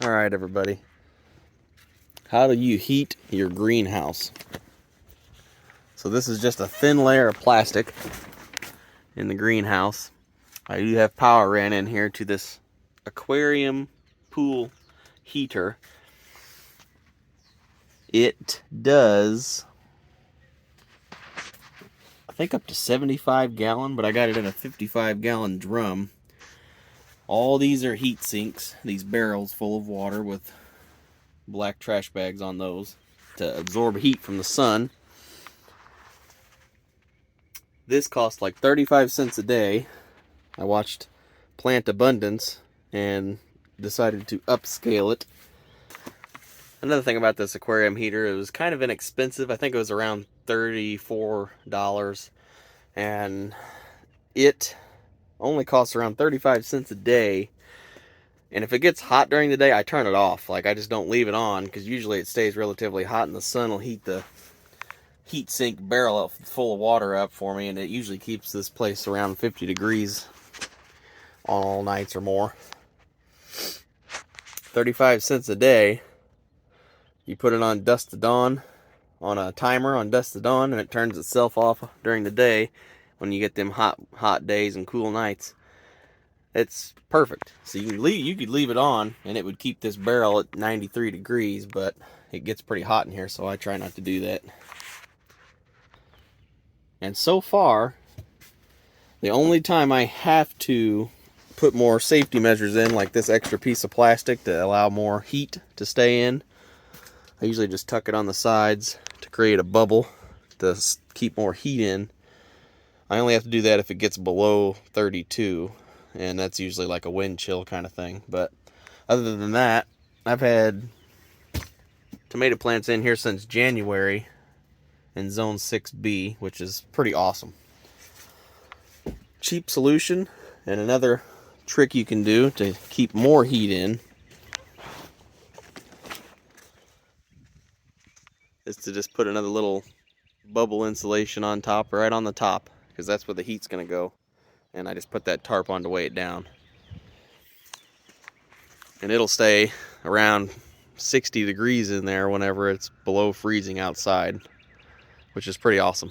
All right, everybody. How do you heat your greenhouse? So this is just a thin layer of plastic in the greenhouse. I do have power ran in here to this aquarium pool heater. It does, I think, up to 75 gallon, but I got it in a 55-gallon drum. All these are heat sinks, these barrels full of water with black trash bags on those to absorb heat from the sun. This cost like 35 cents a day. I watched Plant Abundance and decided to upscale it. Another thing about this aquarium heater, it was kind of inexpensive. I think it was around $34, and it only costs around 35 cents a day. And if it gets hot during the day, I turn it off. Like, I just don't leave it on, because usually it stays relatively hot and the sun will heat the heat sink barrel full of water up for me, and it usually keeps this place around 50 degrees on all nights or more. 35 cents a day. You put it on dusk to dawn, on a timer on dusk to dawn, and it turns itself off during the day when you get them hot days and cool nights. It's perfect. So you could leave it on and it would keep this barrel at 93 degrees, but it gets pretty hot in here, so I try not to do that. And so far, the only time I have to put more safety measures in, like this extra piece of plastic to allow more heat to stay in, I usually just tuck it on the sides to create a bubble to keep more heat in. I only have to do that if it gets below 32, and that's usually like a wind chill kind of thing. But other than that, I've had tomato plants in here since January in zone 6B, which is pretty awesome. Cheap solution, and another trick you can do to keep more heat in is to just put another little bubble insulation on top, right on the top, because that's where the heat's going to go. And I just put that tarp on to weigh it down. And it'll stay around 60 degrees in there whenever it's below freezing outside, which is pretty awesome.